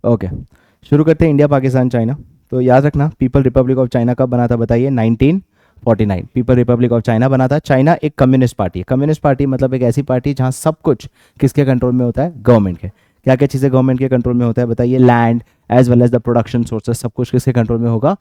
Okay, शुरू करते हैं इंडिया पाकिस्तान चाइना। तो याद रखना, पीपल रिपब्लिक ऑफ चाइना कब बना था बताइए? 1949 पीपल रिपब्लिक ऑफ चाइना बना था। चाइना एक कम्युनिस्ट पार्टी है। कम्युनिस्ट पार्टी मतलब एक ऐसी पार्टी जहाँ सब कुछ किसके कंट्रोल में होता है? गवर्नमेंट के। क्या क्या चीज़ें गवर्नमेंट के कंट्रोल में होता है बताइए? Land as well as the production sources, सब कुछ किसके कंट्रोल में होगा?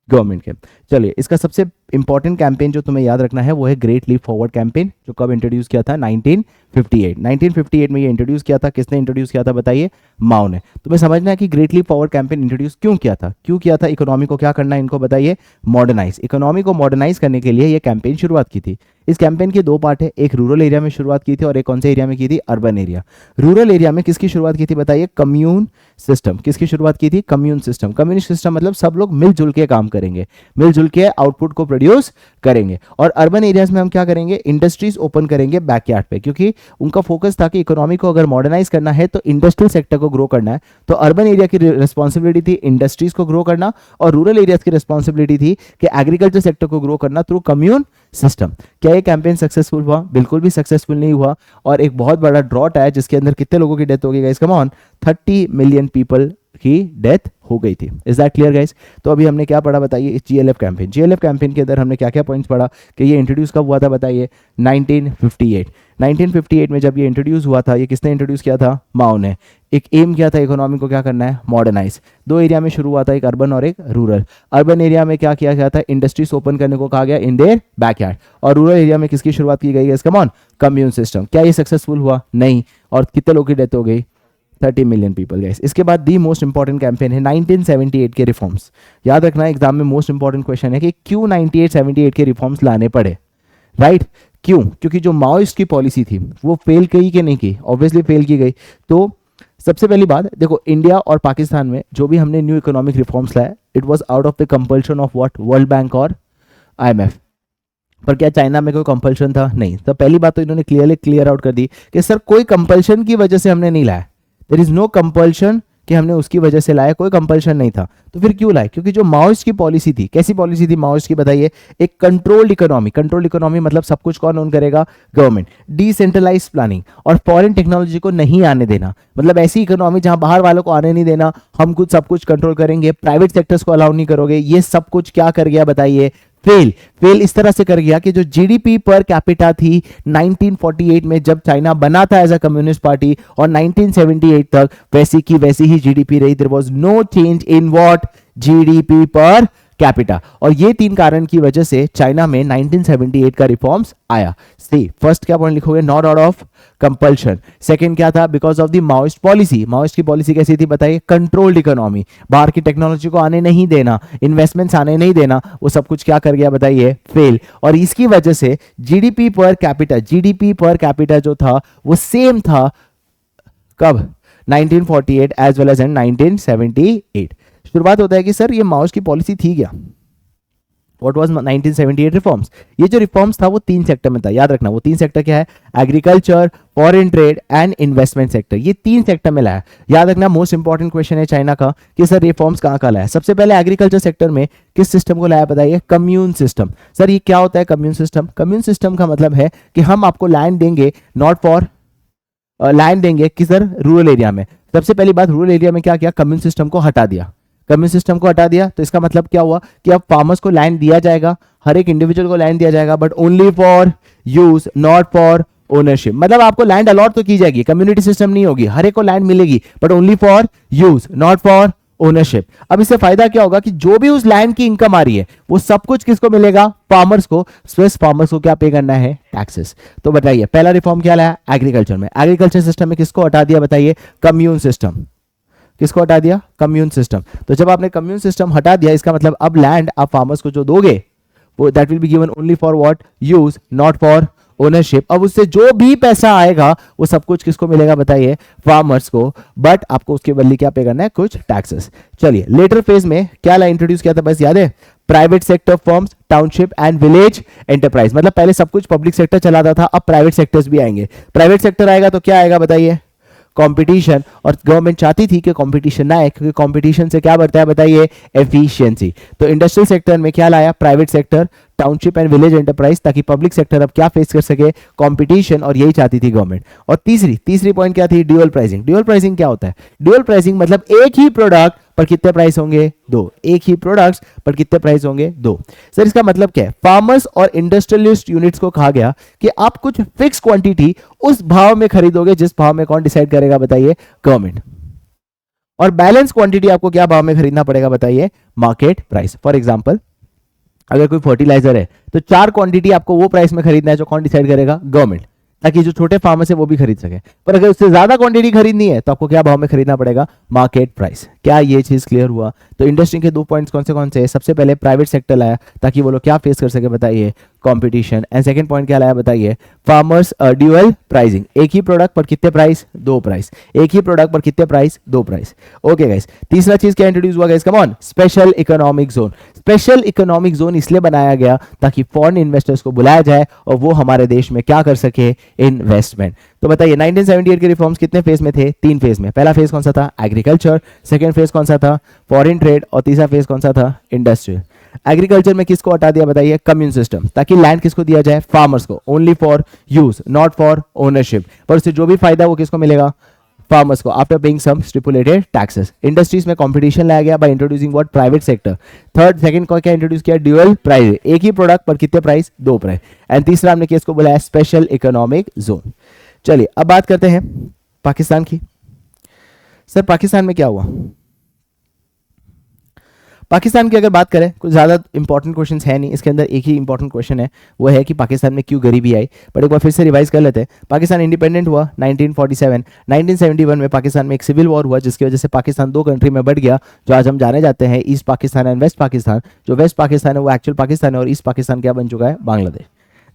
गवर्नमेंट के। चलिए, इसका सबसे इंपॉर्टेंट कैंपेन जो तुम्हें याद रखना है वो है ग्रेट लीप फॉरवर्ड कैंपेन, जो कब इंट्रोड्यूस किया था? 1958। 1958 में ये इंट्रोड्यूस किया था। किसने इंट्रोड्यूस किया था बताइए? माओ ने। तुम्हें समझना है कि great leap forward campaign introduce क्यों किया था? क्यों किया था? इकोनॉमी को क्या करना है इनको बताइए? मॉडर्नाइज। इकोनॉमी को मॉडर्नाइज करने के लिए ये कैंपेन शुरुआत की थी। इस कैंपेन के दो पार्ट है, एक रूरल एरिया में शुरुआत की थी और एक कौन से एरिया में की थी? Urban area. रूरल एरिया में किसकी शुरुआत की थी बताइए? Commune system. किसकी शुरुआत की थी? Commune system. कम्युनिस्ट सिस्टम मतलब सब लोग मिलजुल के काम करेंगे, मिलजुल के आउटपुट को प्रोड्यूस करेंगे। और अर्बन एरियाज में हम क्या करेंगे? इंडस्ट्रीज ओपन करेंगे बैकयार्ड पे, क्योंकि उनका फोकस था कि इकोनॉमी को अगर मॉडर्नाइज करना है तो इंडस्ट्रियल सेक्टर को ग्रो करना है। तो अर्बन एरिया की रिस्पॉन्सिबिलिटी थी इंडस्ट्रीज को ग्रो करना, और रूरल एरियाज की रिस्पॉन्सिबिलिटी थी कि एग्रीकल्चर सेक्टर को ग्रो करना थ्रू कम्यून सिस्टम। क्या ये कैंपेन सक्सेसफुल हुआ? बिल्कुल भी सक्सेसफुल नहीं हुआ, और एक बहुत बड़ा ड्रॉट आया जिसके अंदर कितने लोगों की डेथ हो गई guys? Come on, 30 million people की डेथ हो गई थी। Is that clear guys? तो अभी हमने क्या पढ़ा बताइए? GLF campaign. जीएलएफ कैंपेन के अंदर हमने क्या क्या पॉइंट्स पढ़ा कि ये इंट्रोड्यूस कब हुआ था बताइए? 1958। 1958 में जब ये इंट्रोड्यूस हुआ था, ये किसने इंट्रोड्यूस किया था? माओ ने। एक एम क्या था? इकोनॉमी को क्या करना है? मॉडर्नाइज। दो एरिया में शुरू हुआ था, एक अर्बन और एक रूरल। अर्बन एरिया में क्या किया गया था? इंडस्ट्रीज ओपन करने को कहा गया इन देयर बैकयार्ड। और रूरल एरिया में किसकी शुरुआत की गई है? Come on, commune system. क्या ये सक्सेसफुल हुआ? नहीं। और कितने लोगों की डेथ हो गई? 30 मिलियन पीपल गाइस। इसके बाद दी मोस्ट इंपॉर्टेंट कैंपेन है 1978 के रिफॉर्म्स। याद रखना, एग्जाम में मोस्ट इंपॉर्टेंट क्वेश्चन है कि क्यों 98-78 के रिफॉर्म्स लाने पड़े, राइट? क्यों? क्योंकि जो माओइस्ट की पॉलिसी थी वो फेल की कि नहीं की? ऑब्वियसली फेल की गई। तो सबसे पहली बात देखो, इंडिया और पाकिस्तान में जो भी हमने न्यू इकोनॉमिक रिफॉर्म्स लाए, it was out of the compulsion of what? World bank और आईएमएफ। पर क्या चाइना में कोई कंपल्शन था? नहीं। तो पहली बात तो इन्होंने क्लियर आउट कर दी कि सर कोई कंपल्शन की वजह से हमने नहीं लाया। देयर इज नो कंपल्शन कि हमने उसकी वजह से लाया, कोई कंपल्शन नहीं था। तो फिर क्यों लाए? क्योंकि जो माओइस्ट की पॉलिसी थी, कैसी पॉलिसी थी माओइस्ट की बताइए? एक कंट्रोल्ड इकोनॉमी। कंट्रोल्ड इकोनॉमी मतलब सब कुछ कौन ओन करेगा? गवर्नमेंट। डिसेंट्रलाइज प्लानिंग और फॉरेन टेक्नोलॉजी को नहीं आने देना, मतलब ऐसी इकोनॉमी जहां बाहर वालों को आने नहीं देना, हम कुछ सब कुछ कंट्रोल करेंगे, प्राइवेट सेक्टर्स को अलाउ नहीं करोगे। ये सब कुछ क्या कर गया बताइए? फेल इस तरह से कर गया कि जो जीडीपी पर कैपिटा थी 1948 में जब चाइना बना था एज अ कम्युनिस्ट पार्टी, और 1978 तक वैसी की वैसी ही जीडीपी रही। There was no change in what? GDP per capita. और ये तीन कारण की वजह से चाइना में 1978 का रिफॉर्म्स आया। सी फर्स्ट क्या पॉइंट लिखोगे? Not out of compulsion. Second क्या था? Because of the Maoist policy. Maoist की पॉलिसी कैसी थी बताइए? Controlled economy. बाहर की टेक्नोलॉजी को आने नहीं देना, इन्वेस्टमेंट्स आने नहीं देना, वो सब कुछ क्या कर गया बताइए? फेल। और इसकी वजह से जीडीपी पर कैपिटा जो था वो सेम था कब? 1948 एज वेल एज इन 1978। शुरुआत होता है कि सर ये माओइस्ट की पॉलिसी थी क्या? What was 1978 reforms? ये जो रिफॉर्म्स था वो तीन सेक्टर में था। याद रखना, वो तीन सेक्टर क्या है? Agriculture, foreign trade and investment sector. ये तीन सेक्टर में लाया। याद रखना, मोस्ट इंपॉर्टेंट क्वेश्चन है चाइना का कि सर रिफॉर्म्स कहाँ का लाया? सबसे पहले एग्रीकल्चर सेक्टर में किस सिस्टम को लाया बताइए? Commune system. सर ये क्या होता है कम्यून सिस्टम? कम्यून सिस्टम का मतलब है कि हम आपको लैंड देंगे, नॉट फॉर लैंड देंगे किधर? रूरल एरिया में। सबसे पहली बात, रूरल एरिया में क्या किया? कम्यून सिस्टम को हटा दिया। कम्यून सिस्टम को हटा दिया तो इसका मतलब क्या हुआ कि अब फार्मर्स को लैंड दिया जाएगा, हर एक इंडिविजुअल को लैंड दिया जाएगा, but only for use, not for ownership. मतलब आपको लैंड अलॉट तो की जाएगी, कम्युनिटी सिस्टम नहीं होगी, हर एक को लैंड मिलेगी, but only for use, not for ownership. अब इससे फायदा क्या होगा कि जो भी उस लैंड की इनकम आ रही है वो सब कुछ किसको मिलेगा? फार्मर्स को। स्विस फार्मर्स को क्या पे करना है? टैक्सेस। तो बताइए पहला रिफॉर्म क्या लाया? एग्रीकल्चर में। एग्रीकल्चर सिस्टम में किसको हटा दिया बताइए? Commune system. किसको हटा दिया? Commune system. तो जब आपने कम्यून सिस्टम हटा दिया, इसका मतलब अब लैंड आप फार्मर्स को जो दोगे वो that will be given only for what? Use, not for ownership. अब उससे जो भी पैसा आएगा वो सब कुछ किसको मिलेगा बताइए? फार्मर्स को, बट आपको उसके बदले क्या पे करना है? कुछ टैक्सेस। चलिए लेटर फेज में क्या ला इंट्रोड्यूस किया था बस याद है? Private sector firms, township and village enterprise. मतलब पहले सब कुछ पब्लिक सेक्टर चलाता था, अब प्राइवेट सेक्टर्स भी आएंगे। प्राइवेट सेक्टर आएगा तो क्या आएगा बताइए? कंपटीशन, और गवर्नमेंट चाहती थी कि कंपटीशन ना आए, क्योंकि कंपटीशन से क्या बढ़ता है बताइए, एफिशिएंसी। तो इंडस्ट्रियल सेक्टर में क्या लाया, private sector, township and village enterprise, ताकि पब्लिक सेक्टर अब क्या फेस कर सके, कंपटीशन, और यही चाहती थी गवर्नमेंट। और तीसरी पॉइंट क्या थी, ड्यूअल प्राइसिंग। ड्यूअल प्राइसिंग क्या होता है, ड्यूअल प्राइसिंग मतलब एक ही प्रोडक्ट पर कितने प्राइस होंगे, दो, एक ही प्रोडक्ट्स पर कितने प्राइस होंगे, दो। सर इसका मतलब क्या है, फार्मर्स और इंडस्ट्रियलिस्ट यूनिट्स को कहा गया कि आप कुछ फिक्स क्वांटिटी उस भाव में खरीदोगे जिस भाव में कौन डिसाइड करेगा बताइए, गवर्नमेंट, और बैलेंस क्वांटिटी आपको क्या भाव में खरीदना पड़ेगा बताइए, मार्केट प्राइस। फॉर एग्जांपल अगर कोई फर्टिलाइजर है तो 4 क्वांटिटी आपको वो प्राइस में खरीदना है जो कौन डिसाइड करेगा, गवर्नमेंट, ताकि जो छोटे फार्मर्स है वो भी खरीद सके। पर अगर उससे ज्यादा क्वांटिटी खरीदनी है तो आपको क्या भाव में खरीदना पड़ेगा, मार्केट प्राइस। क्या ये चीज क्लियर हुआ? तो इंडस्ट्री के 2 पॉइंट्स कौन से सबसे पहले प्राइवेट सेक्टर लाया ताकि वो लोग क्या फेस कर सके बताइए, कंपटीशन। एंड सेकंड पॉइंट क्या लाया बताइए, फार्मर्स ड्यूअल प्राइसिंग, एक ही प्रोडक्ट पर कितने प्राइस, दो प्राइस, एक ही प्रोडक्ट पर कितने प्राइस, दो प्राइस। ओके गाइस, तीसरा चीज क्या इंट्रोड्यूस हुआ guys, come on, special economic zone. Special economic zone इसलिए बनाया गया ताकि फॉरेन इन्वेस्टर्स को बुलाया जाए और वो हमारे देश में क्या कर सके, इन्वेस्टमेंट। तो बताइए 1978 के रिफॉर्म्स कितने फेज में थे, 3 फेज में। पहला फेज कौन सा था, एग्रीकल्चर, सेकंड फेज कौन सा था, फॉरेन ट्रेड, और तीसरा फेज कौन सा था, इंडस्ट्रियल। एग्रीकल्चर में किसको हटा दिया बताइए, कम्यून सिस्टम, ताकि लैंड किसको दिया जाए, फार्मर्स को, only for use not for ownership, पर उससे जो भी फायदा वो किसको मिलेगा, फार्मर्स को, after paying some stipulated taxes. Industries में कंपटीशन लाया गया by introducing what, private sector. Second को क्या इंट्रोड्यूस किया, ड्यूअल प्राइस, एक ही प्रोडक्ट पर कितने प्राइस, दो प्राइस। एंड तीसरा हमने किसको बुलाया, स्पेशल इकोनॉमिक जोन। चलिए अब बात करते हैं पाकिस्तान की। सर पाकिस्तान में क्या हुआ, पाकिस्तान की अगर बात करें, कुछ ज़्यादा इंपॉर्टेंट क्वेश्चंस है नहीं, इसके अंदर एक ही इंपॉर्टेंट क्वेश्चन है, वो है कि पाकिस्तान में क्यों गरीबी आई। बट एक बार फिर से रिवाइज कर लेते हैं। पाकिस्तान इंडिपेंडेंट हुआ 1947, 1971 में पाकिस्तान में एक सिविल वॉर हुआ जिसकी वजह से पाकिस्तान 2 कंट्री में बढ़ गया, जो आज हम जाने जाते हैं east Pakistan and west Pakistan. जो वेस्ट पाकिस्तान है वो एक्चुअल पाकिस्तान है और ईस्ट पाकिस्तान क्या बन चुका है, Bangladesh.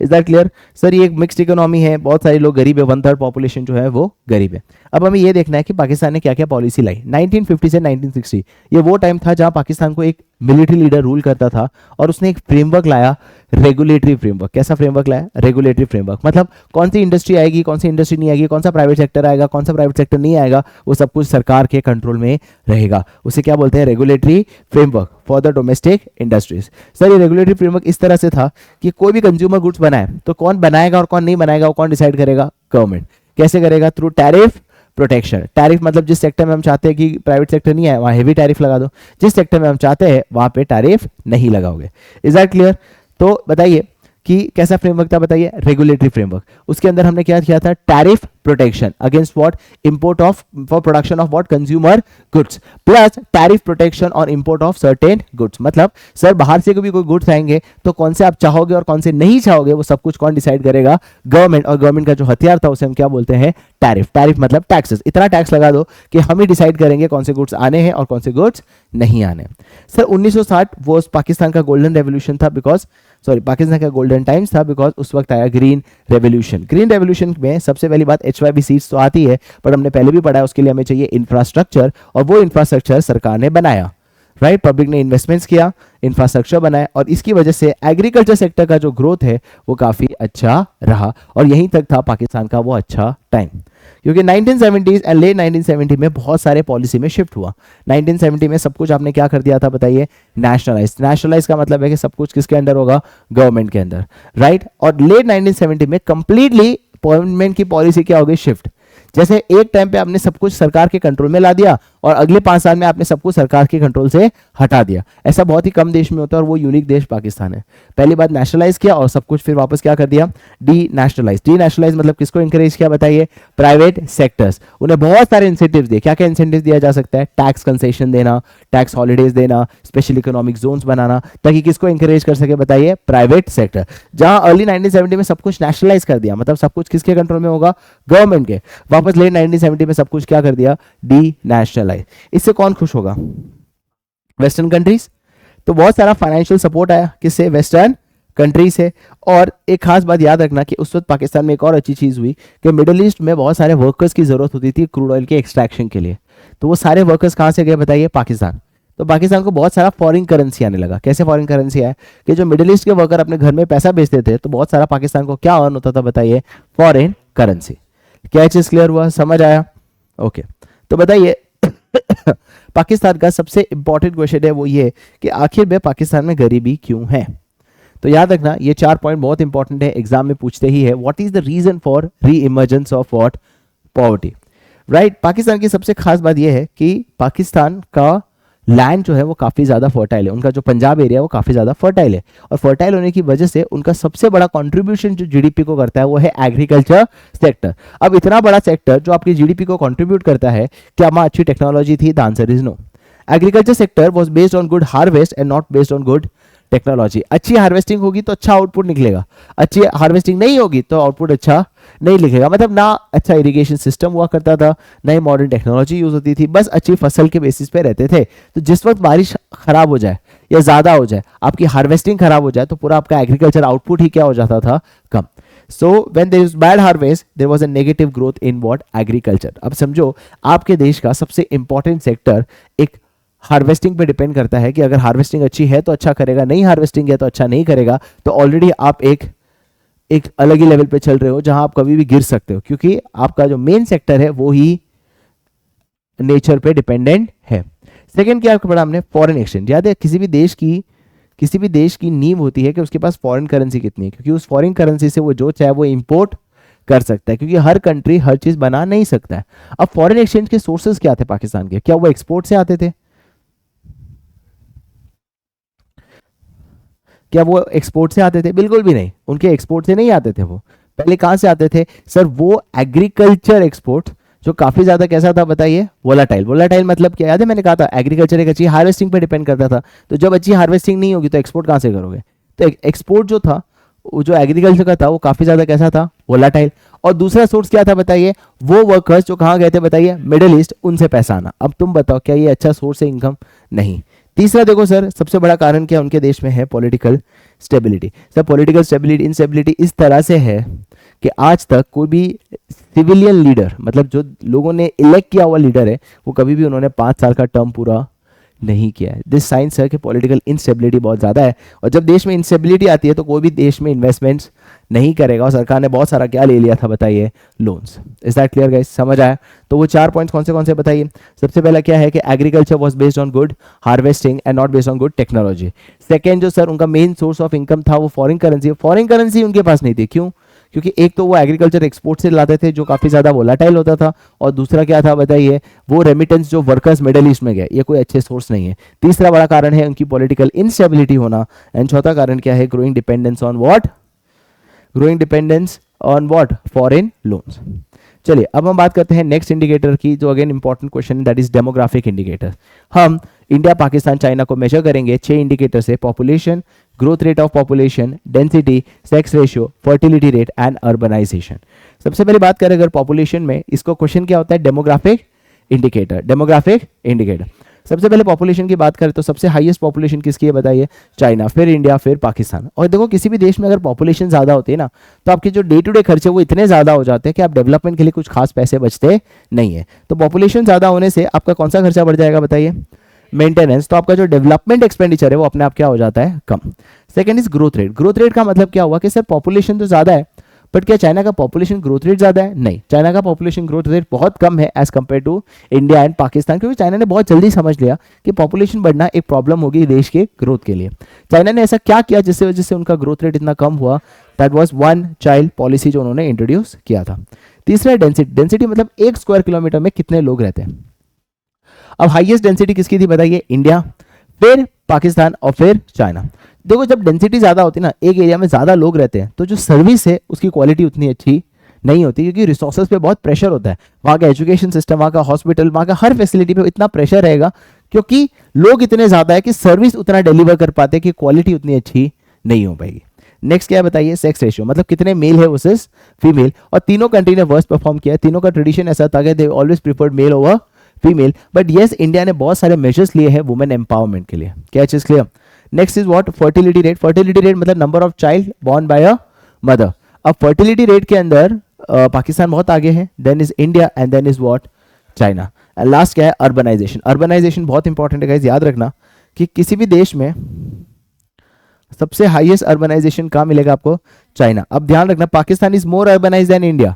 Is that clear? Sir ये एक मिक्स्ड इकोनॉमी है, बहुत सारे लोग गरीब है, 1/3 पॉपुलेशन जो है वो गरीब है। अब हमें ये देखना है कि पाकिस्तान ने क्या क्या पॉलिसी लाई। 1950 से 1960 ये वो टाइम था जहां पाकिस्तान को एक मिलिट्री लीडर रूल करता था और उसने एक फ्रेमवर्क लाया, रेगुलेटरी फ्रेमवर्क। कैसा फ्रेमवर्क लाया, रेगुलेटरी फ्रेमवर्क। मतलब कौन सी इंडस्ट्री आएगी, कौन सी इंडस्ट्री नहीं आएगी, कौन सा प्राइवेट सेक्टर आएगा, कौन सा प्राइवेट सेक्टर नहीं आएगा, वो सब कुछ सरकार के कंट्रोल में रहेगा। उसे क्या बोलते हैं, regulatory framework for the domestic industries. Sir ये रेगुलेटरी फ्रेमवर्क इस तरह से था कि कोई भी कंज्यूमर गुड्स बनाए तो कौन बनाएगा और कौन नहीं बनाएगा वो कौन डिसाइड करेगा, गवर्नमेंट। कैसे करेगा, थ्रू टैरिफ प्रोटेक्शन। टैरिफ मतलब जिस सेक्टर में हम चाहते हैं कि प्राइवेट सेक्टर नहीं है वहां हेवी टैरिफ लगा दो, जिस सेक्टर में हम चाहते हैं वहां पे टैरिफ नहीं लगाओगे। Is that clear? तो बताइए कि कैसा फ्रेमवर्क था बताइए, रेगुलेटरी फ्रेमवर्क। उसके अंदर हमने क्या किया था, tariff protection against what, import of, for production of what, consumer goods, plus tariff protection और इंपोर्ट ऑफ सर्टेन गुड्स। मतलब सर बाहर से भी कोई गुड्स आएंगे तो कौन से आप चाहोगे और कौन से नहीं चाहोगे वो सब कुछ कौन डिसाइड करेगा, गवर्नमेंट। और गवर्नमेंट का जो हथियार था उसे हम क्या बोलते हैं, टैरिफ। टैरिफ मतलब टैक्सेस। इतना टैक्स लगा दो कि हम ही डिसाइड करेंगे कौन से गुड्स आने हैं और कौन से गुड्स नहीं आने। सर 1960 वो पाकिस्तान का गोल्डन रेवोल्यूशन था, बिकॉज पाकिस्तान का गोल्डन टाइम्स था बिकॉज उस वक्त आया ग्रीन रेवोल्यूशन। ग्रीन रेवोल्यूशन में सबसे पहली बात HYB सीट्स तो आती है, पर हमने पहले भी पढ़ा है, उसके लिए हमें चाहिए इंफ्रास्ट्रक्चर, और वो इंफ्रास्ट्रक्चर सरकार ने बनाया, राइट। पब्लिक ने इन्वेस्टमेंट्स किया, इंफ्रास्ट्रक्चर बनाया, और इसकी वजह से एग्रीकल्चर सेक्टर का जो ग्रोथ है वो काफी अच्छा रहा, और यहीं तक था पाकिस्तान का वो अच्छा टाइम। क्योंकि 1970s एंड लेट 1970 में बहुत सारे पॉलिसी में शिफ्ट हुआ। 1970 में सब कुछ आपने क्या कर दिया था बताइए, नेशनलाइज। नेशनलाइज का मतलब है कि सब कुछ किसके अंडर होगा, गवर्नमेंट के अंदर, राइट। और लेट 1970 में कंप्लीटली गवर्नमेंट की पॉलिसी क्या हो गई, शिफ्ट। जैसे एक टाइम पे आपने सब कुछ सरकार के कंट्रोल में ला दिया और अगले 5 साल में आपने सब कुछ सरकार के कंट्रोल से हटा दिया। ऐसा बहुत ही कम देश में होता है और वो यूनिक देश पाकिस्तान है। पहली बात नेशनलाइज किया और सब कुछ फिर वापस क्या कर दिया, डी नेशनलाइज। डी नेशनलाइज मतलब किसको इंकरेज किया बताइए, प्राइवेट सेक्टर्स। उन्हें बहुत सारे इंसेंटिव्स दिए। क्या क्या इंसेंटिव्स दिया जा सकता है, टैक्स कंसेशन देना, टैक्स हॉलीडेज देना, स्पेशल इकोनॉमिक जोन्स बनाना, ताकि किसको इंकरेज कर सके बताइए, प्राइवेट सेक्टर। जहां अर्ली 1970 में सब कुछ नेशनलाइज कर दिया, मतलब सब कुछ किसके कंट्रोल में होगा, गवर्नमेंट के। वापस लेट 1970 में सब कुछ क्या कर दिया, डी नेशनलाइज। इससे कौन खुश होगा, वेस्टर्न कंट्रीज। तो बहुत सारा फाइनेंशियल सपोर्ट आया किससे, वेस्टर्न कंट्री से। और एक खास बात याद रखना कि उस वक्त पाकिस्तान में एक और अच्छी चीज हुई कि मिडिल ईस्ट में बहुत सारे वर्कर्स की जरूरत होती थी क्रूड ऑयल के एक्सट्रैक्शन के लिए। तो वो सारे वर्कर्स कहां से गए बताइए, पाकिस्तान। तो पाकिस्तान को बहुत सारा फॉरेन करेंसी आने लगा। कैसे फॉरेन करेंसी आया कि जो मिडिल ईस्ट के वर्कर अपने घर में पैसा बेचते थे तो बहुत सारा पाकिस्तान को क्या अर्न होता था बताइए, फॉरेन करेंसी। क्या चीज क्लियर हुआ, समझ आया? ओके, तो बताइए पाकिस्तान का सबसे इंपॉर्टेंट क्वेश्चन है वो ये कि आखिर में पाकिस्तान में गरीबी क्यों है। तो याद रखना ये 4 पॉइंट बहुत इंपॉर्टेंट है, एग्जाम में पूछते ही है। What is the reason for reemergence of what, poverty, right. Pakistan की सबसे खास बात यह है कि पाकिस्तान का लैंड जो है वो काफ़ी ज़्यादा फर्टाइल है, उनका जो पंजाब एरिया है वो काफ़ी ज़्यादा फर्टाइल है, और फर्टाइल होने की वजह से उनका सबसे बड़ा कंट्रीब्यूशन जो जीडीपी को करता है वो है एग्रीकल्चर सेक्टर। अब इतना बड़ा सेक्टर जो आपकी जीडीपी को कंट्रीब्यूट करता है, क्या वहाँ अच्छी टेक्नोलॉजी थी? The answer is no. Agriculture sector was based on good harvest and not based on good technology. अच्छी हार्वेस्टिंग होगी तो अच्छा आउटपुट निकलेगा, अच्छी हार्वेस्टिंग नहीं होगी तो आउटपुट अच्छा नहीं लिखेगा। मतलब ना अच्छा इरिगेशन सिस्टम हुआ करता था, ना ही मॉडर्न टेक्नोलॉजी यूज होती थी, बस अच्छी फसल के बेसिस पे रहते थे। तो जिस वक्त बारिश खराब हो जाए या ज्यादा हो जाए, आपकी हार्वेस्टिंग खराब हो जाए, तो पूरा आपका एग्रीकल्चर आउटपुट ही क्या हो जाता था? कम। So when there is bad harvest there was a negative growth in what, agriculture. अब समझो आपके देश का सबसे इंपॉर्टेंट सेक्टर एक हार्वेस्टिंग पे डिपेंड करता है कि अगर हार्वेस्टिंग अच्छी है तो अच्छा करेगा, नहीं हार्वेस्टिंग है तो अच्छा नहीं करेगा। तो ऑलरेडी आप एक अलग ही लेवल पे चल रहे हो जहां आप कभी भी गिर सकते हो, क्योंकि आपका जो मेन सेक्टर है वो ही नेचर पे डिपेंडेंट है। सेकंड क्या आपको पढ़ा हमने? Foreign exchange. याद है किसी भी देश की नींव होती है कि उसके पास फॉरेन करेंसी कितनी है, क्योंकि उस फॉरेन करेंसी से वो जो चाहे वो इंपोर्ट कर सकता है, क्योंकि हर कंट्री हर चीज बना नहीं सकता है। अब फॉरेन एक्सचेंज के सोर्सेज क्या थे पाकिस्तान के? क्या वो एक्सपोर्ट से आते थे? क्या वो एक्सपोर्ट से आते थे? बिल्कुल भी नहीं, उनके एक्सपोर्ट से नहीं आते थे। वो पहले कहां से आते थे सर? वो एग्रीकल्चर एक्सपोर्ट, जो काफी ज्यादा कैसा था बताइए? वोलाटाइल। वोलाटाइल मतलब क्या? याद है मैंने कहा था एग्रीकल्चर एक अच्छी हार्वेस्टिंग पे डिपेंड करता था। तो जब अच्छी हार्वेस्टिंग नहीं होगी तो एक्सपोर्ट कहां से करोगे? तो एक्सपोर्ट जो था वो जो एग्रीकल्चर का था वो काफी ज्यादा कैसा था? वोलाटाइल। और दूसरा सोर्स क्या था बताइए? वो वर्कर्स जो कहां गए थे बताइए? मिडिल ईस्ट, उनसे पैसा आना। अब तुम बताओ क्या ये अच्छा सोर्स है इनकम? नहीं। तीसरा देखो सर, सबसे बड़ा कारण क्या उनके देश में है? Political stability. Sir political stability, instability इस तरह से है कि आज तक कोई भी सिविलियन लीडर, मतलब जो लोगों ने इलेक्ट किया हुआ लीडर है, वो कभी भी उन्होंने 5 साल का टर्म पूरा नहीं किया है। दिस साइंस है कि पॉलिटिकल इंस्टेबिलिटी बहुत ज़्यादा है, और जब देश में इंस्टेबिलिटी आती है तो कोई भी देश में इन्वेस्टमेंट्स नहीं करेगा। और सरकार ने बहुत सारा क्या ले लिया था बताइए? Loans. Is that clear guys? समझ आया? तो वो 4 पॉइंट्स कौन से बताइए? सबसे पहला क्या है कि agriculture was based on good harvesting and not based on good technology. Second जो सर उनका मेन सोर्स ऑफ इनकम था वो फॉरेन करेंसी। फॉरेन करेंसी उनके पास नहीं थी, क्यों? क्योंकि एक तो वो एग्रीकल्चर एक्सपोर्ट से लाते थे जो काफी ज्यादा वोलाटाइल होता था, और दूसरा क्या था बताइए? वो रेमिटेंस जो वर्कर्स मिडिल ईस्ट में गए, ये कोई अच्छे सोर्स नहीं है। तीसरा बड़ा कारण है उनकी पॉलिटिकल इंस्टेबिलिटी होना, एंड चौथा कारण क्या है? Growing dependence on what? Growing dependence on what? Foreign loans. चलिए अब हम बात करते हैं नेक्स्ट इंडिकेटर की, जो अगेन इंपॉर्टेंट क्वेश्चन है, दैट इज डेमोग्राफिक इंडिकेटर। हम इंडिया, पाकिस्तान, चाइना को मेजर करेंगे 6 इंडिकेटर से: population, growth rate of population, density, sex ratio, fertility rate and urbanisation. सबसे पहले बात करें अगर पॉपुलेशन में, इसको क्वेश्चन क्या होता है? Demographic indicator. Demographic indicator. सबसे पहले पॉपुलेशन की बात करें तो सबसे हाईएस्ट पॉपुलेशन किसकी है बताइए? चाइना, फिर इंडिया, फिर पाकिस्तान। और देखो किसी भी देश में अगर पॉपुलेशन ज्यादा होती है ना, तो आपके जो डे टू डे खर्चे वो इतने ज्यादा हो जाते हैं कि आप डेवलपमेंट के लिए कुछ खास पैसे बचते नहीं है। तो पॉपुलेशन ज्यादा होने से आपका कौन सा खर्चा बढ़ जाएगा बताइए? मेंटेनेंस। तो आपका जो डेवलपमेंट एक्सपेंडिचर है वो अपने आप क्या हो जाता है? कम। Second is growth rate. Growth rate का मतलब क्या हुआ कि सर पॉपुलेशन तो ज्यादा है, बट क्या चाइना का पॉपुलेशन ग्रोथ रेट ज्यादा है? नहीं, चाइना का पॉपुलेशन ग्रोथ रेट बहुत कम है as compare to India and Pakistan, क्योंकि चाइना ने बहुत जल्दी समझ लिया कि पॉपुलेशन बढ़ना एक प्रॉब्लम होगी देश के ग्रोथ के लिए। चाइना ने ऐसा क्या किया जिससे वजह से उनका ग्रोथ रेट इतना कम हुआ? That was one child policy जो उन्होंने इंट्रोड्यूस किया था। तीसरा डेंसिटी। डेंसिटी मतलब 1 स्क्वायर किलोमीटर में कितने लोग रहते हैं। अब हाईएस्ट डेंसिटी किसकी थी बताइए? इंडिया, फिर पाकिस्तान और फिर चाइना। देखो जब डेंसिटी ज्यादा होती है ना, एक एरिया में ज्यादा लोग रहते हैं, तो जो सर्विस है उसकी क्वालिटी उतनी अच्छी नहीं होती, क्योंकि रिसोर्सेज पे बहुत प्रेशर होता है। वहाँ का एजुकेशन सिस्टम, वहाँ का हॉस्पिटल, वहाँ का हर फैसिलिटी पे इतना प्रेशर रहेगा, क्योंकि लोग इतने ज्यादा है कि सर्विस उतना डिलीवर कर पाते कि क्वालिटी उतनी अच्छी नहीं हो पाएगी। नेक्स्ट क्या बताइए? सेक्स रेशियो, मतलब कितने मेल है वर्सेस फीमेल। और तीनों कंट्री ने वर्स्ट परफॉर्म किया है। तीनों का ट्रेडिशन ऐसा था कि they always preferred male over female, but yes India ने बहुत सारे मेजर्स लिए हैं वुमेन एम्पावरमेंट के लिए। क्या चीज clear? Next is what? Fertility rate. Fertility rate मतलब number of child born by a mother. अब फर्टिलिटी रेट के अंदर पाकिस्तान बहुत आगे है, then is India and then is what? China. And last क्या है? अर्बनाइजेशन। अर्बनाइजेशन बहुत इंपॉर्टेंट है गाइस, याद रखना कि किसी भी देश में सबसे हाईएस्ट अर्बनाइजेशन कहां मिलेगा आपको? चाइना। अब ध्यान रखना Pakistan is more urbanise than India.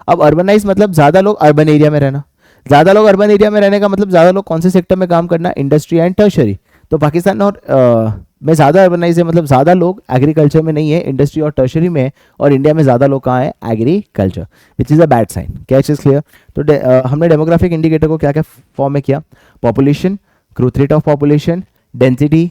अब अर्बनाइज मतलब ज्यादा लोग अर्बन एरिया में रहना, ज़्यादा लोग अर्बन एरिया में रहने का मतलब ज़्यादा लोग कौन से सेक्टर में काम करना, इंडस्ट्री एंड टर्शरी। तो पाकिस्तान और में ज़्यादा अर्बनाइज है, मतलब ज़्यादा लोग एग्रीकल्चर में नहीं है, इंडस्ट्री और टर्शरी में है। और इंडिया में ज़्यादा लोग कहाँ है, agriculture, which is a bad sign. क्या चीज़ क्लियर? तो हमने डेमोग्राफिक इंडिकेटर को क्या क्या फॉर्म में किया, population, growth rate of population, density,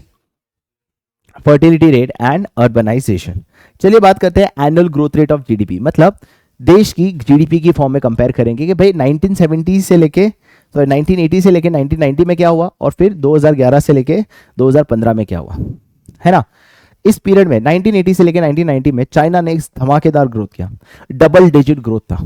fertility rate and urbanisation. चलिए बात करते हैं annual growth rate of GDP, मतलब देश की जीडीपी की फॉर्म में कंपेयर करेंगे कि भाई 1970 से लेके, तो 1980 से लेके 1990 में क्या हुआ, और फिर 2011 से लेके 2015 में क्या हुआ, है ना। इस पीरियड में 1980 से लेके 1990 में चाइना ने एक धमाकेदार ग्रोथ किया, डबल डिजिट ग्रोथ था।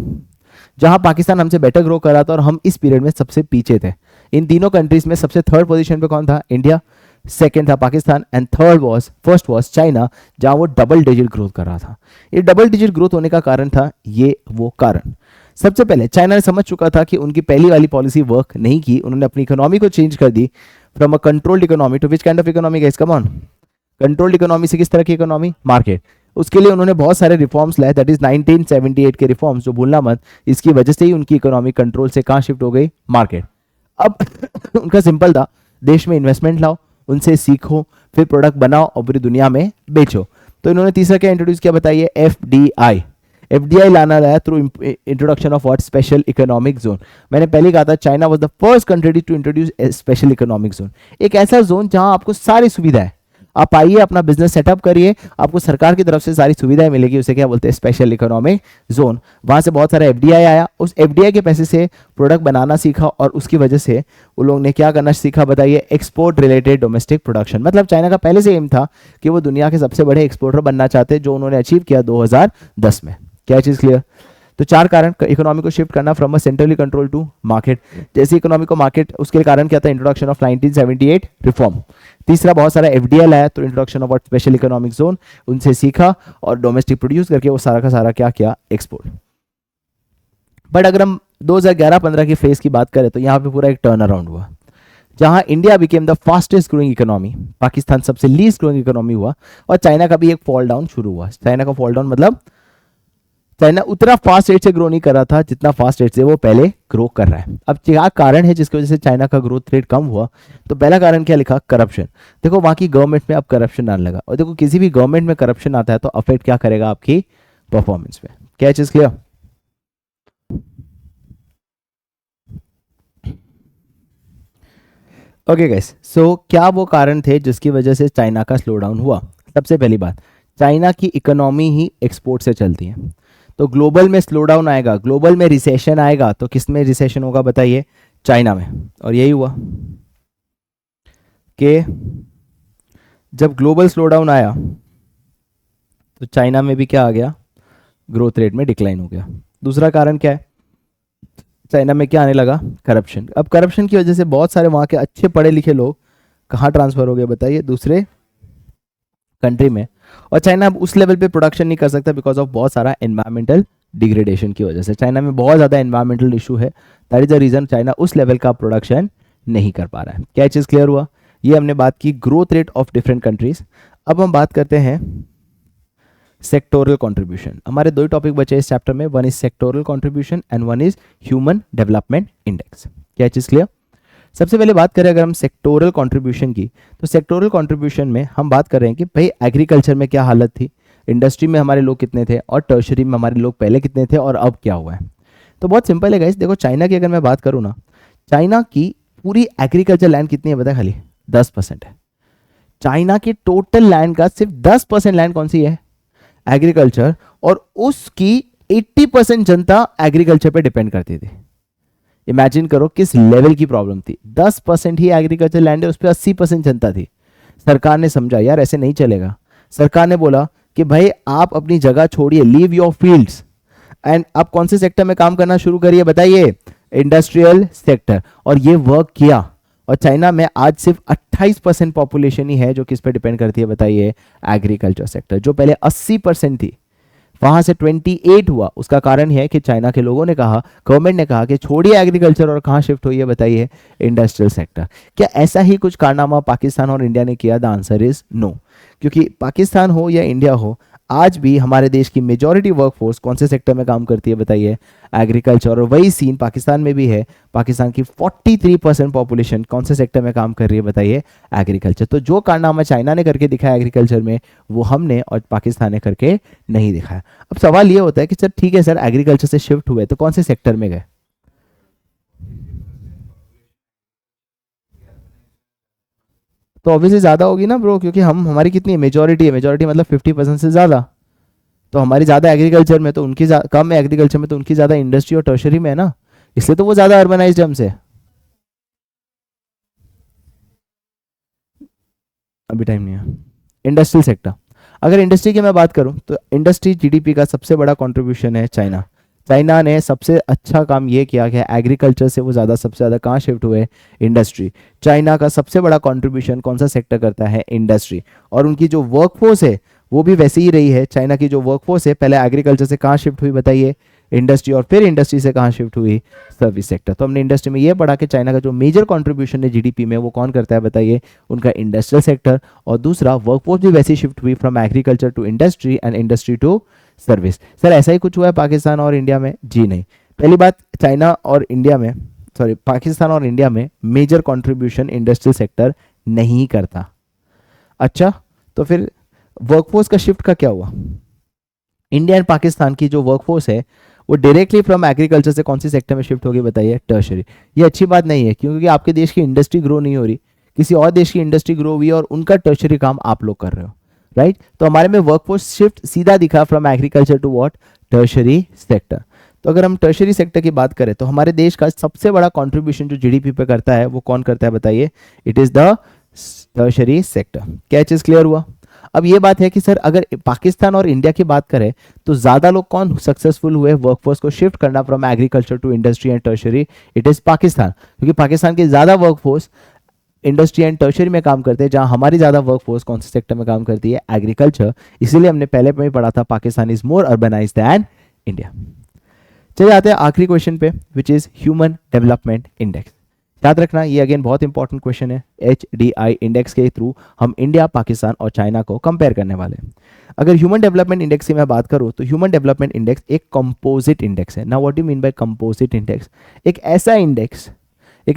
जहां पाकिस्तान हमसे बेटर ग्रो कर रहा था और हम इस पीरियड में सबसे पीछे थे। इन तीनों कंट्रीज में सबसे थर्ड पोजीशन पे कौन था, इंडिया, सेकेंड था Pakistan and first was China, जहां वो डबल डिजिट ग्रोथ कर रहा था। ये डबल डिजिट ग्रोथ होने का कारण था, ये वो कारण, सबसे पहले चाइना ने समझ चुका था कि उनकी पहली वाली पॉलिसी वर्क नहीं की। उन्होंने अपनी इकोनॉमी को चेंज कर दी from a controlled economy to which kind of economy guys, come on, controlled economy से किस तरह की इकोनॉमी, मार्केट। उसके लिए उन्होंने बहुत सारे रिफॉर्म्स लाए, दैट इज 1978 के रिफॉर्म्स, जो भूलना मत। इसकी वजह से ही उनकी इकोनॉमी कंट्रोल से कहां शिफ्ट हो गई, मार्केट। अब उनका सिंपल था, देश में इन्वेस्टमेंट लाओ, उनसे सीखो, फिर प्रोडक्ट बनाओ और पूरी दुनिया में बेचो। तो इन्होंने तीसरा क्या इंट्रोड्यूस किया बताइए, एफडीआई। एफडीआई लाना रहा through introduction of what, special economic zone. मैंने पहले कहा था China was the first country to introduce special economic zone, एक ऐसा जोन जहां आपको सारी सुविधाएं, आप आइए अपना बिजनेस सेटअप करिए, आपको सरकार की तरफ से सारी सुविधाएं मिलेगी, उसे क्या बोलते हैं, स्पेशल इकोनॉमिक जोन। वहां से बहुत सारा एफडीआई आया, उस एफडीआई के पैसे से प्रोडक्ट बनाना सीखा और उसकी वजह से उन लोगों ने क्या करना सीखा बताइए, एक्सपोर्ट रिलेटेड डोमेस्टिक प्रोडक्शन। मतलब चाइना का पहले से एम था कि वो दुनिया के सबसे बड़े एक्सपोर्टर बनना चाहते, जो उन्होंने अचीव किया 2010 में। क्या चीज क्लियर? तो चार कारण, इकोनॉमी को शिफ्ट करना from a centrally control to market, जैसे इकोनॉमी को मार्केट, उसके कारण क्या था, इंट्रोडक्शन ऑफ 1978 रिफॉर्म। तीसरा बहुत सारा एफडीआई लाया, तो introduction of special economic zone, उनसे सीखा और डोमेस्टिक प्रोड्यूस करके वो सारा का सारा क्या किया, एक्सपोर्ट। बट अगर हम 2011-15 की फेज की बात करें तो यहाँ पे पूरा एक टर्न अराउंड हुआ, जहां India became the fastest growing economy, Pakistan सबसे लीस्ट ग्रोइंग इकोनॉमी हुआ, और चाइना का भी एक फॉल डाउन शुरू हुआ। चाइना का फॉल डाउन मतलब चाइना उतना फास्ट रेट से ग्रो नहीं कर रहा था जितना फास्ट रेट से वो पहले ग्रो कर रहा है। अब क्या कारण है जिसकी वजह से चाइना का ग्रोथ रेट कम हुआ? तो पहला कारण क्या लिखा, करप्शन। देखो वहां की गवर्नमेंट में अब करप्शन आने लगा, और देखो किसी भी गवर्नमेंट में करप्शन आता है तो अफेक्ट क्या करेगा, आपकी परफॉर्मेंस में। क्या चीज क्लियर? ओके गाइस, सो क्या वो कारण थे जिसकी वजह से चाइना का स्लो डाउन हुआ? सबसे पहली बात, चाइना की इकोनॉमी ही एक्सपोर्ट से चलती है, तो ग्लोबल में स्लो डाउन आएगा, ग्लोबल में रिसेशन आएगा, तो किस में रिसेशन होगा बताइए, चाइना में। और यही हुआ कि जब ग्लोबल स्लो डाउन आया तो चाइना में भी क्या आ गया, ग्रोथ रेट में डिक्लाइन हो गया। दूसरा कारण क्या है, चाइना में क्या आने लगा, करप्शन। अब करप्शन की वजह से बहुत सारे वहां के अच्छे पढ़े लिखे लोग कहाँ ट्रांसफर हो गए बताइए, दूसरे कंट्री में। और चाइना अब उस लेवल पे प्रोडक्शन नहीं कर सकता बिकॉज ऑफ बहुत सारा एनवायरमेंटल डिग्रेडेशन की वजह से। चाइना में बहुत ज़्यादा एनवायरमेंटल इशू है, that is the reason China उस लेवल का प्रोडक्शन नहीं कर पा रहा है। क्या चीज़ क्लियर हुआ? ये हमने बात की growth rate of different countries. अब हम बात करते हैं सेक्टोरल कंट्रीब्यूशन। हमारे दो ही टॉपिक बचे इस चैप्टर में, one is sectoral contribution and one is human development index. क्या चीज़ क्लियर? सबसे पहले बात करें अगर हम सेक्टोरल कंट्रीब्यूशन की, तो सेक्टोरल कंट्रीब्यूशन में हम बात कर रहे हैं कि भाई एग्रीकल्चर में क्या हालत थी, इंडस्ट्री में हमारे लोग कितने थे, और टर्शरी में हमारे लोग पहले कितने थे और अब क्या हुआ है। तो बहुत सिंपल है गाइस, देखो चाइना की अगर मैं बात करूँ ना, चाइना की पूरी एग्रीकल्चर लैंड कितनी है पता है, खाली 10% है। चाइना की टोटल लैंड का सिर्फ 10% लैंड कौन सी है, एग्रीकल्चर, और उसकी 80% जनता एग्रीकल्चर पे डिपेंड करती थी। इमेजिन करो किस लेवल की प्रॉब्लम थी, 10% ही एग्रीकल्चर लैंड है, उस पर 80% जनता थी। सरकार ने समझा यार ऐसे नहीं चलेगा, सरकार ने बोला कि भाई आप अपनी जगह छोड़िए, लीव योर फील्ड्स, एंड आप कौन से सेक्टर में काम करना शुरू करिए बताइए, इंडस्ट्रियल सेक्टर। और ये वर्क किया, और चाइना में आज सिर्फ 28% पॉपुलेशन ही है जो किस पे डिपेंड करती है बताइए, एग्रीकल्चर सेक्टर। जो पहले 80% थी, वहां से 28 हुआ। उसका कारण है कि चाइना के लोगों ने कहा, गवर्नमेंट ने कहा कि छोड़िए एग्रीकल्चर और कहां शिफ्ट होइए बताइए, इंडस्ट्रियल सेक्टर। क्या ऐसा ही कुछ कारनामा पाकिस्तान और इंडिया ने किया? The answer is no. क्योंकि पाकिस्तान हो या इंडिया हो, आज भी हमारे देश की मेजॉरिटी वर्कफोर्स कौन से सेक्टर में काम करती है बताइए? एग्रीकल्चर। और वही सीन पाकिस्तान में भी है। पाकिस्तान की 43% पॉपुलेशन कौन से सेक्टर में काम कर रही है बताइए? एग्रीकल्चर। तो जो कारनामा चाइना ने करके दिखाया एग्रीकल्चर में, वो हमने और पाकिस्तान ने करके नहीं दिखाया। अब सवाल ये होता है कि सर ठीक है सर, एग्रीकल्चर से शिफ्ट हुए तो कौन से सेक्टर में गए? तो ऑब्वियसली ज़्यादा होगी ना ब्रो, क्योंकि हम हमारी कितनी है? मेजॉरिटी है। मेजॉरिटी मतलब 50% से ज़्यादा। तो हमारी ज़्यादा एग्रीकल्चर में तो उनकी कम है, एग्रीकल्चर में तो उनकी ज़्यादा इंडस्ट्री और टर्शरी में है ना, इसलिए तो वो ज़्यादा अर्बनाइज्ड हमसे। अभी टाइम नहीं है। इंडस्ट्रियल सेक्टर, अगर इंडस्ट्री की मैं बात करूं तो इंडस्ट्री जीडीपी का सबसे बड़ा कंट्रीब्यूशन है चाइना। चाइना ने सबसे अच्छा काम ये किया कि एग्रीकल्चर से वो ज़्यादा सबसे ज़्यादा कहाँ शिफ्ट हुए? इंडस्ट्री। चाइना का सबसे बड़ा कंट्रीब्यूशन कौन सा सेक्टर करता है? इंडस्ट्री। और उनकी जो वर्कफोर्स है वो भी वैसी ही रही है। चाइना की जो वर्कफोर्स है पहले एग्रीकल्चर से कहाँ शिफ्ट हुई बताइए? इंडस्ट्री। और फिर इंडस्ट्री से कहाँ शिफ्ट हुई? Service sector. तो हमने इंडस्ट्री में ये पढ़ा कि चाइना का जो मेजर कंट्रीब्यूशन है जीडीपी में वो कौन करता है बताइए? उनका इंडस्ट्रियल सेक्टर। और दूसरा, वर्कफोर्स भी वैसे शिफ्ट हुई from agriculture to industry and industry to service. Sir ऐसा ही कुछ हुआ है पाकिस्तान और इंडिया में? जी नहीं। पहली बात, चाइना और इंडिया में, सॉरी, पाकिस्तान और इंडिया में मेजर कंट्रीब्यूशन इंडस्ट्रियल सेक्टर नहीं करता। अच्छा, तो फिर वर्कफोर्स का शिफ्ट का क्या हुआ? इंडिया एंड पाकिस्तान की जो वर्कफोर्स है वो डायरेक्टली फ्रॉम एग्रीकल्चर से कौन सी सेक्टर में शिफ्ट होगी बताइए? टर्शरी। ये अच्छी बात नहीं है, क्योंकि आपके देश की इंडस्ट्री ग्रो नहीं हो रही, किसी और देश की इंडस्ट्री ग्रो हुई है और उनका टर्शरी काम आप लोग कर रहे हो, राइट? तो हमारे में वर्कफोर्स शिफ्ट सीधा दिखा from agriculture to what? Tertiary sector. तो अगर हम टर्शरी सेक्टर की बात करें तो हमारे देश का सबसे बड़ा कंट्रीब्यूशन जो जीडीपी पे करता है वो कौन करता है बताइए? It is the tertiary sector. क्या चीज क्लियर हुआ? अब ये बात है कि सर अगर पाकिस्तान और इंडिया की बात करें तो ज्यादा लोग कौन सक्सेसफुल हुए वर्कफोर्स को शिफ्ट करना from agriculture to industry and tertiary? It is Pakistan, क्योंकि पाकिस्तान की ज्यादा वर्कफोर्स इंडस्ट्री एंड टर्शरी में काम करते हैं, जहां हमारी ज्यादा वर्कफोर्स कौन से सेक्टर में काम करती है? एग्रीकल्चर। इसीलिए हमने पहले में ही पढ़ा था Pakistan is more urbanised than India. चलिए आते हैं आखिरी क्वेश्चन पे, which is human development index. याद रखना ये अगेन बहुत इंपॉर्टेंट क्वेश्चन है। HDI इंडेक्स के थ्रू हम इंडिया, पाकिस्तान और चाइना को कंपेयर करने वाले हैं। अगर ह्यूमन डेवलपमेंट इंडेक्स की मैं बात करूं तो ह्यूमन डेवलपमेंट इंडेक्स एक कंपोजिट इंडेक्स है। Now what do mean by composite index? एक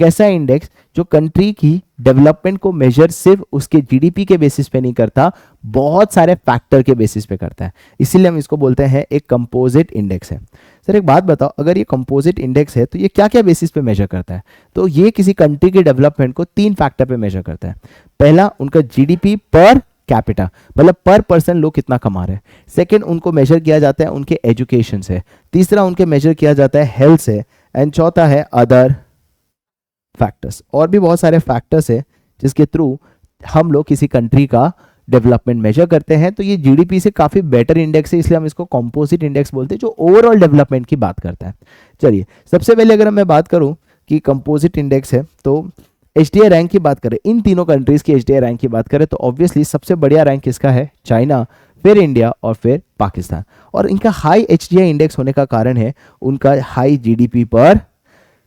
ऐसा इंडेक्स जो कंट्री की डेवलपमेंट को मेजर सिर्फ उसके जीडीपी के बेसिस पे नहीं करता, बहुत सारे फैक्टर के बेसिस पे करता है, इसीलिए हम इसको बोलते हैं एक कंपोजिट इंडेक्स है। सर एक बात बताओ, अगर ये कंपोजिट इंडेक्स है तो ये क्या क्या बेसिस पे मेजर करता है? तो ये किसी कंट्री के डेवलपमेंट को 3 फैक्टर पे मेजर करता है। पहला, उनका जीडीपी पर कैपिटा, मतलब पर पर्सन लोग कितना कमा रहे हैं। सेकंड, उनको मेजर किया जाता है उनके एजुकेशन से। तीसरा, उनके मेजर किया जाता है हेल्थ से। एंड चौथा है अदर फैक्टर्स। और भी बहुत सारे फैक्टर्स है जिसके थ्रू हम लोग किसी कंट्री का डेवलपमेंट मेजर करते हैं। तो ये जीडीपी से काफी बेटर इंडेक्स है, इसलिए हम इसको कंपोजिट इंडेक्स बोलते हैं, जो ओवरऑल डेवलपमेंट की बात करता है। चलिए सबसे पहले अगर मैं बात करूं कि कंपोजिट इंडेक्स है तो HDI रैंक की बात करें, इन तीनों कंट्रीज की HDI रैंक की बात करें तो ऑब्वियसली सबसे बढ़िया रैंक किसका है? चाइना, फिर इंडिया और फिर पाकिस्तान। और इनका हाई HDI इंडेक्स होने का कारण है उनका हाई जीडीपी पर,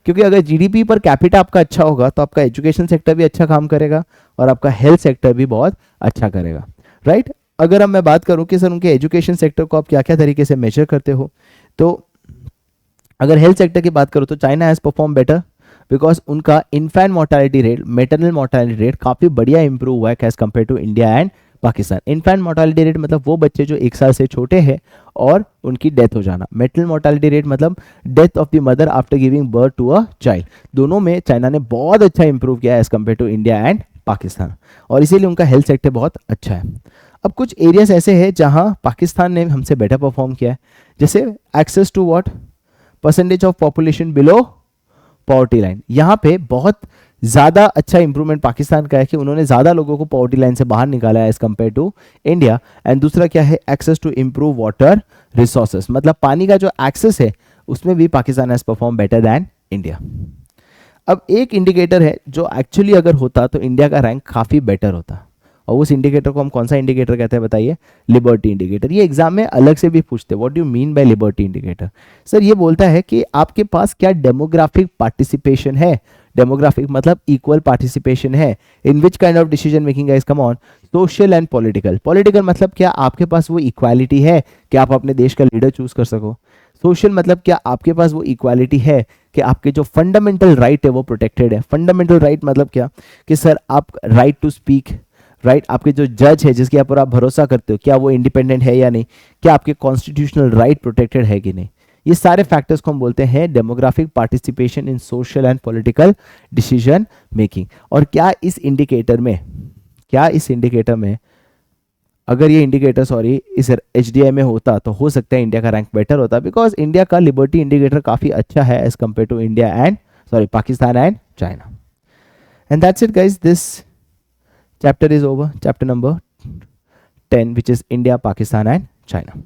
क्योंकि अगर जीडीपी पर कैपिटा आपका अच्छा होगा तो आपका एजुकेशन सेक्टर भी अच्छा काम करेगा और आपका हेल्थ सेक्टर भी बहुत अच्छा करेगा, राइट? अगर अब मैं बात करूं कि सर उनके एजुकेशन सेक्टर को आप क्या क्या तरीके से मेजर करते हो, तो अगर हेल्थ सेक्टर की बात करो तो China has perform better because उनका infant mortality rate, maternal mortality rate काफी बढ़िया इंप्रूव हुआ है as compare to India and Pakistan. Infant mortality rate मतलब वो बच्चे जो 1 साल से छोटे हैं और उनकी डेथ हो जाना। मेटरनल मोर्टालिटी रेट मतलब death of the mother after giving birth to a child. दोनों में चाइना ने बहुत अच्छा इंप्रूव किया है as compare to India and Pakistan, और इसीलिए उनका हेल्थ सेक्टर बहुत अच्छा है। अब कुछ एरियाज ऐसे हैं जहां पाकिस्तान ने हमसे बेटर परफॉर्म किया है, जैसे access to what? Percentage of population below poverty line. यहाँ पे बहुत ज्यादा अच्छा इंप्रूवमेंट पाकिस्तान का है कि उन्होंने ज्यादा लोगों को पॉवर्टी लाइन से बाहर निकाला है as compare to India. And दूसरा क्या है? Access to improve water resources, मतलब पानी का जो एक्सेस है उसमें भी Pakistan has perform better than India. अब एक इंडिकेटर है जो एक्चुअली अगर होता तो इंडिया का रैंक काफी बेटर होता, और उस इंडिकेटर को हम कौन सा इंडिकेटर कहते हैं बताइए? Liberty indicator. ये एग्जाम में अलग से भी पूछते हैं, what do you mean by liberty indicator? Sir ये बोलता है कि आपके पास क्या डेमोग्राफिक पार्टिसिपेशन है डेमोग्राफिक मतलब इक्वल पार्टिसिपेशन है। In which kind of decision making guys, come on. Social and political. Political मतलब क्या आपके पास वो इक्वालिटी है कि आप अपने देश का लीडर चूज कर सको। सोशल मतलब क्या आपके पास वो इक्वालिटी है कि आपके जो फंडामेंटल राइट है वो प्रोटेक्टेड है। फंडामेंटल राइट मतलब क्या कि सर आप राइट टू स्पीक, राइट, आपके जो जज है जिसके ऊपर आप भरोसा करते हो क्या वो इंडिपेंडेंट है या नहीं, क्या आपके कॉन्स्टिट्यूशनल राइट प्रोटेक्टेड है कि नहीं। ये सारे फैक्टर्स को हम बोलते हैं demographic participation in social and political decision making. और क्या इस इंडिकेटर में अगर ये इंडिकेटर इस HDI में होता तो हो सकता है इंडिया का रैंक बेटर होता, बिकॉज इंडिया का लिबर्टी इंडिकेटर काफ़ी अच्छा है as compare to Pakistan and China. And that's it guys, this chapter is over, chapter number 10, which is India, Pakistan and China.